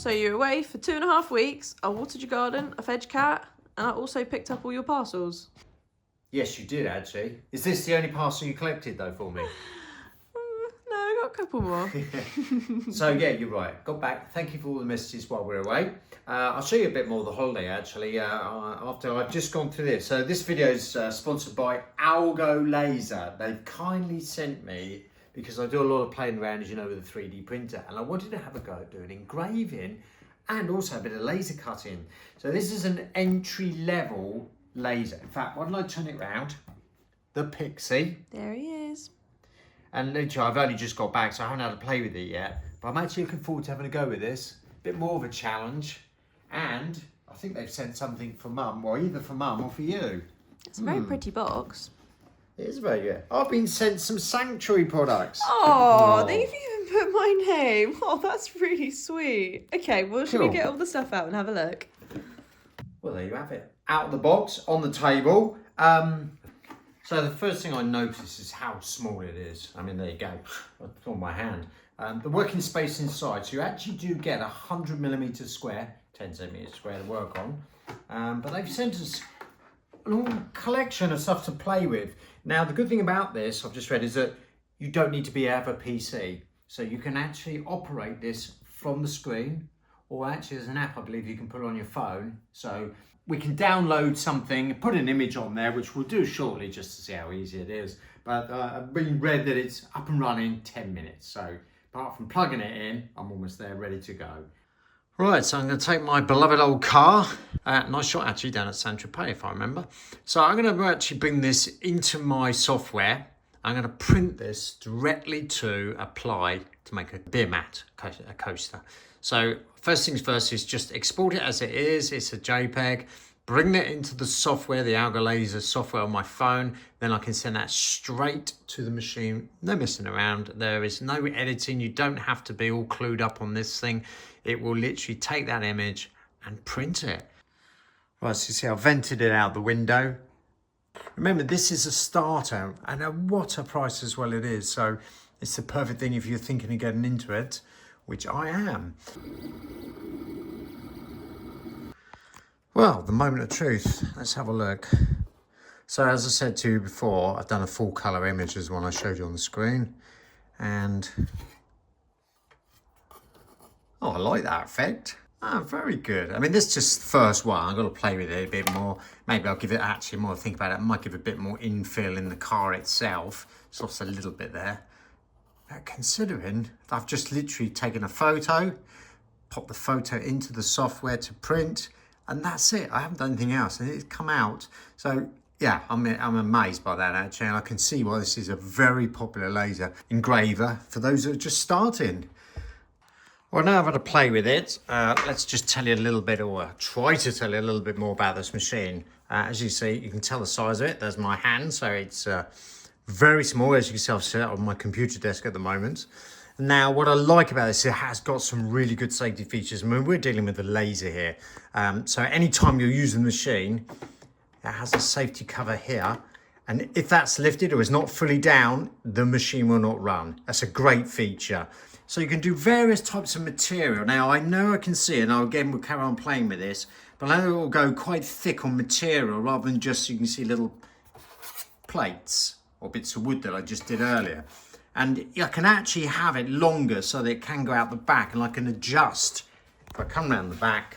So you're away for 2.5 weeks. I watered your garden, I fed your cat, and I also picked up all your parcels. Yes, you did actually. Is this the only parcel you collected though for me? No, I got a couple more. So yeah, you're right. Got back. Thank you for all the messages while we're away. I'll show you a bit more of the holiday actually after I've just gone through this. So this video is sponsored by Algolaser. They've kindly sent me, because I do a lot of playing around, as you know, with a 3D printer, and I wanted to have a go at doing engraving and also a bit of laser cutting. So this is an entry level laser. In fact, why don't I turn it round? The Pixi. There he is. And literally, I've only just got back, so I haven't had to play with it yet. But I'm actually looking forward to having a go with this. A bit more of a challenge. And I think they've sent something for Mum, well, either for Mum or for you. It's a very pretty box. It is very good. I've been sent some Sanctuary products. Oh, they've even put my name. Oh, that's really sweet. Okay, well, should we get all the stuff out and have a look? Well, there you have it. Out of the box, on the table. So the first thing I notice is how small it is. I mean, there you go. It's on my hand. The working space inside. So you actually do get 100mm square, 10cm square to work on. But they've sent us a little collection of stuff to play with. Now, the good thing about this, I've just read, is that you don't need to have a PC. So you can actually operate this from the screen, or actually there's an app, I believe, you can put on your phone. So we can download something, put an image on there, which we'll do shortly just to see how easy it is. But I've been read that it's up and running in 10 minutes. So apart from plugging it in, I'm almost there, ready to go. Right, so I'm going to take my beloved old car. Nice shot actually down at Saint-Tropez, if I remember. So I'm going to actually bring this into my software. I'm going to print this directly to apply to make a beer mat, a coaster. So first things first is just export it as it is. It's a JPEG. Bring it into the software, the Algolaser software on my phone. Then I can send that straight to the machine. No messing around. There is no editing. You don't have to be all clued up on this thing. It will literally take that image and print it. Right, so you see I've vented it out the window. Remember, this is a starter, and what a price as well it is. So it's the perfect thing if you're thinking of getting into it, which I am. Well, the moment of truth. Let's have a look. So as I said to you before, I've done a full colour image as the one I showed you on the screen. And oh, I like that effect. Ah, very good. I mean, this is just the first one. I've got to play with it a bit more. Maybe I'll give it actually more, think about it. I might give it a bit more infill in the car itself. It's also a little bit there. But considering I've just literally taken a photo, popped the photo into the software to print, and that's it. I haven't done anything else, and it's come out. So yeah, I'm amazed by that actually, and I can see why this is a very popular laser engraver for those that are just starting. Well, now I've had to play with it. Let's just tell you a little bit, or try to tell you a little bit more about this machine. As you see, you can tell the size of it. There's my hand, so it's very small. As you can see, I've set it on my computer desk at the moment. Now, what I like about this, it has got some really good safety features. I mean, we're dealing with a laser here. So anytime you're using the machine, it has a safety cover here. And if that's lifted or is not fully down, the machine will not run. That's a great feature. So you can do various types of material. Now, I know I can see, and again, we'll carry on playing with this, but I know it will go quite thick on material rather than just, you can see little plates or bits of wood that I just did earlier. And I can actually have it longer so that it can go out the back, and I can adjust. If I come around the back,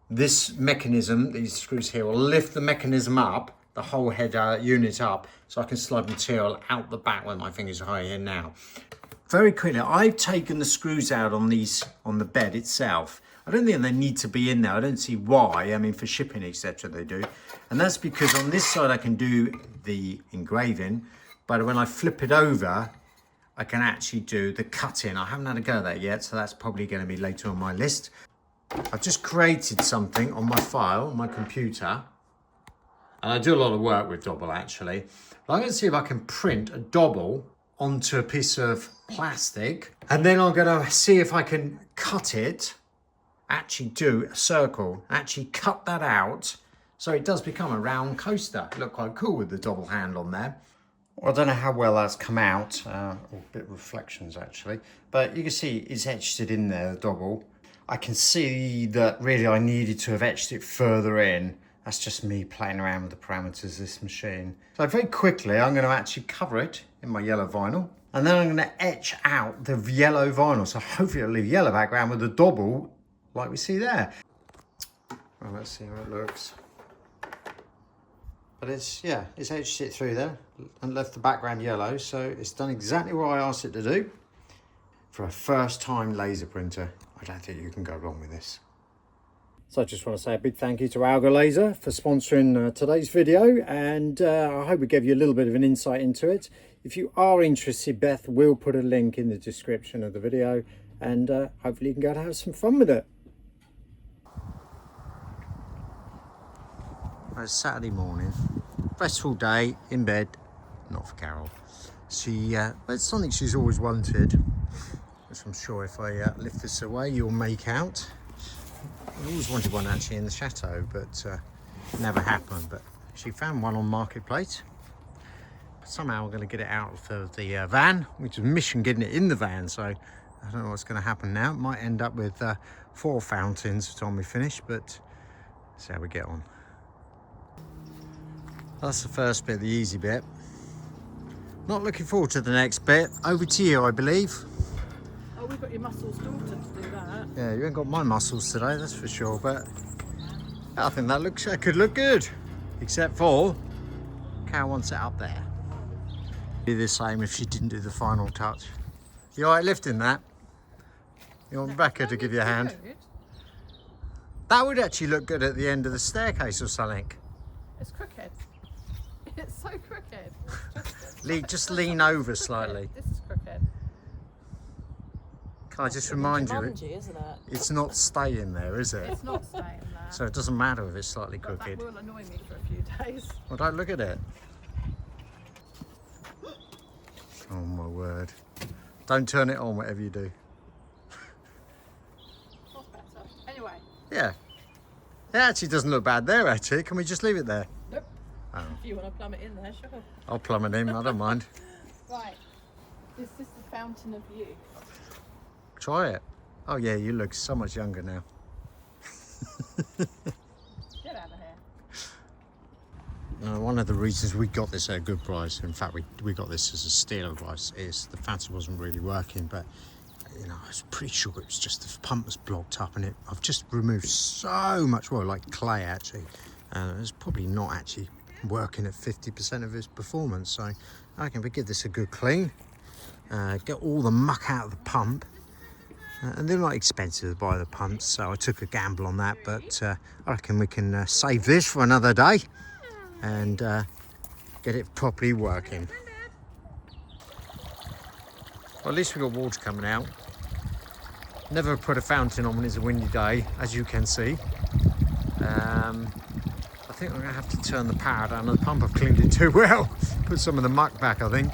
this mechanism, these screws here, will lift the mechanism up, the whole head unit up, so I can slide material out the back where my fingers are here now. Very quickly, I've taken the screws out on these, on the bed itself. I don't think they need to be in there. I don't see why. I mean, for shipping, etc. they do. And that's because on this side I can do the engraving, but when I flip it over, I can actually do the cutting. I haven't had a go at that yet, so that's probably going to be later on my list. I've just created something on my file, on my computer. And I do a lot of work with Dobble, actually. But I'm going to see if I can print a Dobble onto a piece of plastic, and then I'm going to see if I can cut it, actually do a circle, actually cut that out so it does become a round coaster. Look quite cool with the double hand on there. Well, I don't know how well that's come out, or a bit of reflections actually, but you can see it's etched it in there, the doggle. I can see that really I needed to have etched it further in. That's just me playing around with the parameters of this machine. So very quickly, I'm going to actually cover it in my yellow vinyl, and then I'm going to etch out the yellow vinyl. So hopefully it'll leave a yellow background with the doggle like we see there. Well, let's see how it looks. But it's etched it through there and left the background yellow, so it's done exactly what I asked it to do. For a first time laser printer, I don't think you can go wrong with this. So I just want to say a big thank you to Algolaser for sponsoring today's video, and I hope we gave you a little bit of an insight into it. If you are interested, Beth will put a link in the description of the video, and hopefully you can go and have some fun with it. It's Saturday morning, restful day in bed, not for Carol. It's something she's always wanted, which I'm sure if I lift this away you'll make out. I always wanted one actually in the chateau, but it never happened. But she found one on Marketplace. But somehow we're going to get it out of the van, which is mission getting it in the van. So I don't know what's going to happen now. It might end up with 4 fountains by the time we finish, but let's see how we get on. That's the first bit, the easy bit. Not looking forward to the next bit. Over to you, I believe. Oh, we've got your muscles daughter to do that. Yeah, you ain't got my muscles today, that's for sure, but I think that could look good. Except for, Carol wants it up there. Be the same if she didn't do the final touch. You alright lifting that? You want Rebecca to give you a hand? That would actually look good at the end of the staircase or something. It's crooked. It's so crooked. Just lean over slightly. This is crooked. Can I just remind you, isn't it? it's not staying there, is it? It's not staying there. So it doesn't matter if it's slightly But crooked. that will annoy me for a few days. Well, don't look at it. Oh my word. Don't turn it on, whatever you do. That's better. Anyway. Yeah. It actually doesn't look bad there, actually. Can we just leave it there? Nope. Oh. If you want to plumb it in there, sure. I'll plumb it in, I don't mind. Right. Is this the fountain of youth? Try it. Oh yeah, you look so much younger now. Get out of here. One of the reasons we got this at a good price, in fact we got this as a stealer price, is the fountain wasn't really working, but you know, I was pretty sure it was just the pump was blocked up, and I've just removed so much oil, like clay actually, and it's probably not actually working at 50% of its performance. So I reckon if we give this a good clean, get all the muck out of the pump, and they're not expensive to buy the pumps, so I took a gamble on that, but I reckon we can save this for another day and get it properly working. Well, at least we've got water coming out. Never put a fountain on when it's a windy day, as you can see. I think I'm going to have to turn the power down. The pump, I've cleaned it too well. Put some of the muck back, I think.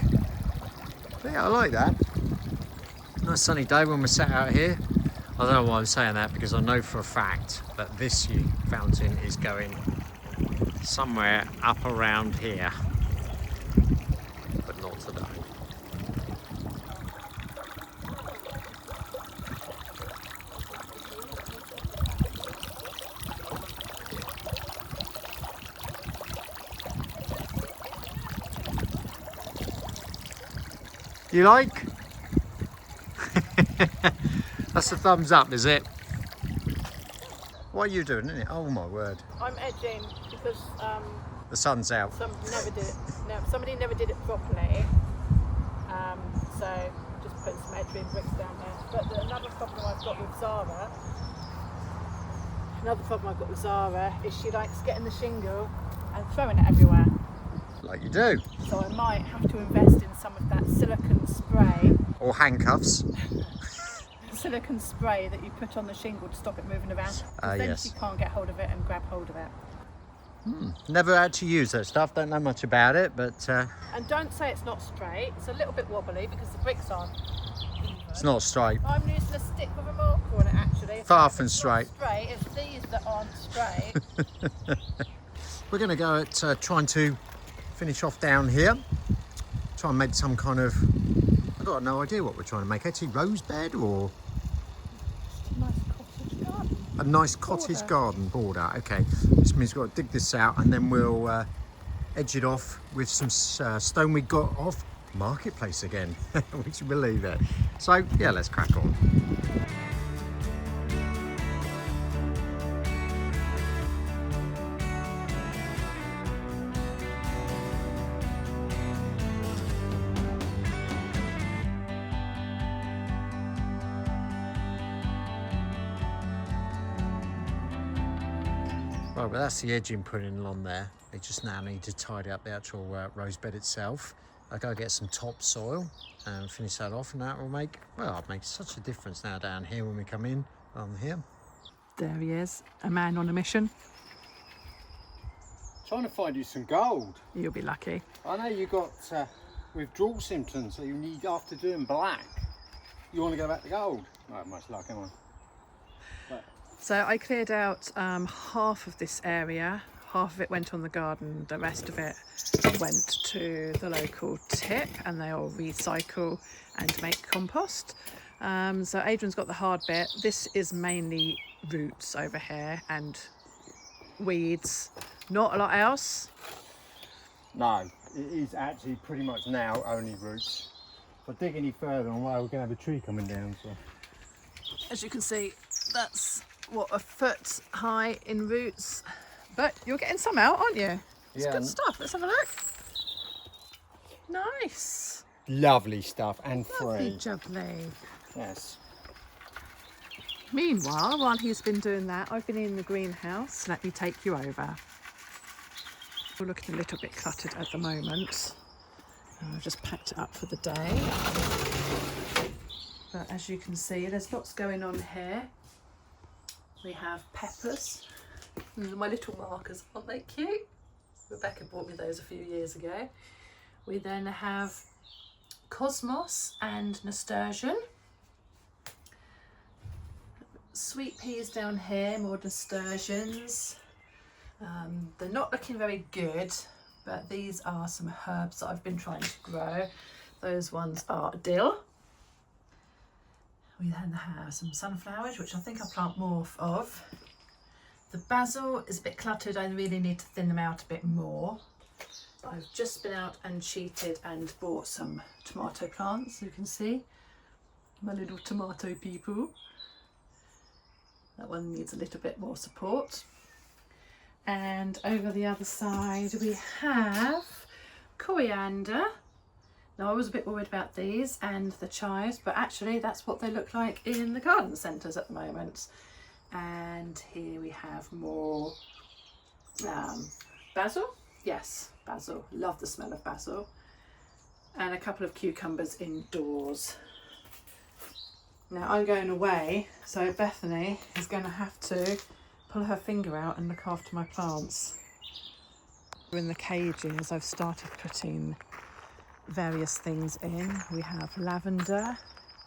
But yeah, I like that. Nice sunny day when we're sat out here. I don't know why I'm saying that, because I know for a fact that this fountain is going somewhere up around here. But not today. You like? That's a thumbs up, is it? What are you doing, isn't it? Oh my word. I'm edging because the sun's out. somebody never did it properly. So just putting some edging bricks down there. But another problem I've got with Zara is she likes getting the shingle and throwing it everywhere. Like you do. So I might have to invest in some of that silicone spray. Or handcuffs. Silicone spray that you put on the shingle to stop it moving around. Then Yes. she can't get hold of it and grab hold of it. Never actually used that stuff, don't know much about it, but And don't say it's not straight. It's a little bit wobbly because the bricks aren't even. it's not straight. I'm using a stick with a marker on it actually. Far from straight. It's these that aren't straight. We're going to go at trying to finish off down here. So I made some kind of, I've got no idea what we're trying to make. Actually, rose bed or Nice cottage garden. a nice cottage Border. garden border. Okay, which means we've got to dig this out and then we'll edge it off with some stone we got off Marketplace again. Would you believe it? So yeah, let's crack on. Right, well that's the edging putting on there. They just now need to tidy up the actual rose bed itself. I gotta get some topsoil and finish that off, and that will make, well, it makes such a difference now down here when we come in on here. There he is, a man on a mission. Trying to find you some gold. You'll be lucky. I know you got withdrawal symptoms, so you need, after doing black, you want to go back to gold. Not much luck, am I? But So I cleared out half of this area. Half of it went on the garden, the rest of it went to the local tip, and they all recycle and make compost. So Adrian's got the hard bit. This is mainly roots over here and weeds, not a lot else. no, it is actually pretty much now only roots. If I dig any further on, well, we're going to have a tree coming down. So As you can see, that's what, a foot high in roots. But you're getting some out, aren't you? It's Yeah. good stuff. Let's have a look. Nice. lovely stuff and Lovely free. jubbly. Yes. Meanwhile, while he's been doing that, I've been in the greenhouse. Let me take you over. We're looking a little bit cluttered at the moment. I've just packed it up for the day. But as you can see, there's lots going on here. We have peppers. These are my little markers. Aren't they cute? Rebecca bought me those a few years ago. We then have cosmos and nasturtium. Sweet peas down here, more nasturtiums. They're not looking very good, but these are some herbs that I've been trying to grow. Those ones are dill. We then have some sunflowers, which I think I'll plant more of. The basil is a bit cluttered. I really need to thin them out a bit more. I've just been out and cheated and bought some tomato plants. You can see my little tomato people. That one needs a little bit more support. And over the other side we have coriander. Now I was a bit worried about these and the chives, but actually that's what they look like in the garden centres at the moment. And here we have more basil. Yes, basil. Love the smell of basil. And a couple of cucumbers indoors. Now I'm going away, so Bethany is going to have to pull her finger out and look after my plants. In the cages I've started putting various things in. We have lavender,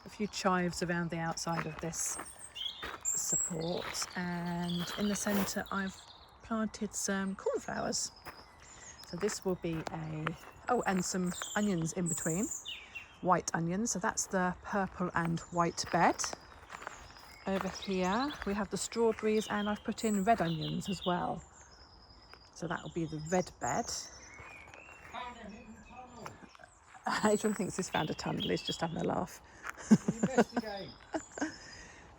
a few chives around the outside of this support, and in the centre I've planted some cornflowers. So this will be and some onions in between. White onions, so that's the purple and white bed. Over here we have the strawberries, and I've put in red onions as well. So that will be the red bed. Adrian thinks he's found a tunnel, he's just having a laugh.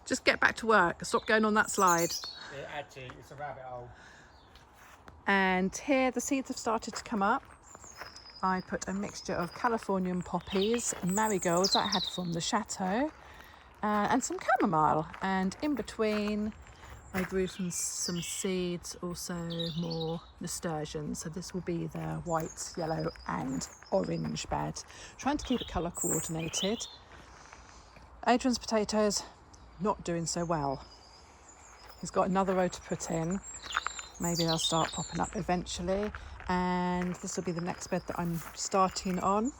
Just get back to work, stop going on that slide. Actually, it's a rabbit hole. And here the seeds have started to come up. I put a mixture of Californian poppies, marigolds that I had from the chateau, and some chamomile. And in between, I grew from some seeds, also more nasturtium. So this will be the white, yellow, and orange bed. Trying to keep it colour coordinated. Adrian's potatoes not doing so well. He's got another row to put in. Maybe they'll start popping up eventually. And this will be the next bed that I'm starting on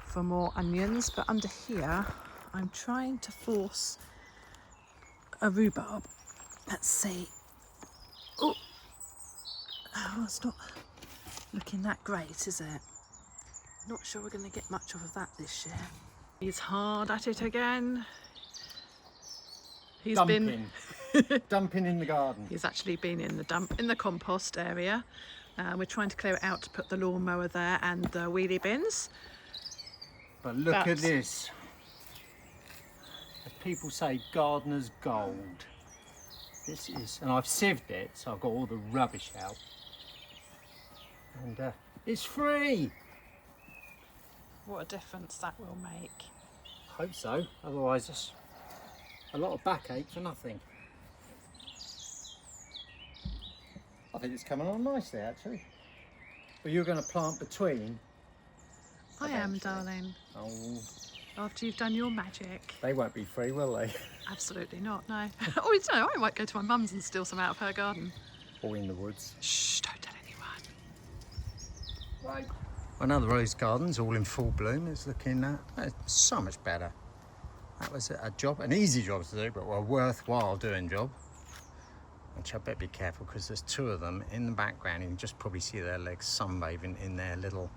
for more onions. But under here, I'm trying to force a rhubarb. Let's see. Oh, it's not looking that great, is it? Not sure we're going to get much of that this year. He's hard at it again. He's Dumping. Dumping in the garden. He's actually been in the compost area. We're trying to clear it out to put the lawnmower there and the wheelie bins. But look at this. As people say, gardener's gold. This is, and I've sieved it, so I've got all the rubbish out. And it's free. What a difference that will make. Hope so. Otherwise, it's a lot of backache for nothing. I think it's coming on nicely, actually. But you're going to plant between. I am, darling. Oh, After you've done your magic. they won't be free, will they? Absolutely not, no. Oh, you know, I might go to my mum's and steal some out of her garden. Or in the woods. Shh, don't tell anyone. Right. Another rose garden's all in full bloom. It's looking so much better. That was a job, an easy job to do, but a worthwhile doing job. Which I better be careful because there's two of them in the background. You can just probably see their legs sunbathing in their little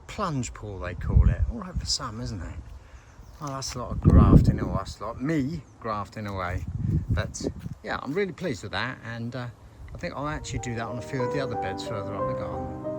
plunge pool, they call it. All right for some, isn't it? Oh, that's a lot of grafting. Oh, that's a lot me grafting away. But yeah, I'm really pleased with that, and I think I'll actually do that on a few of the other beds further up the garden.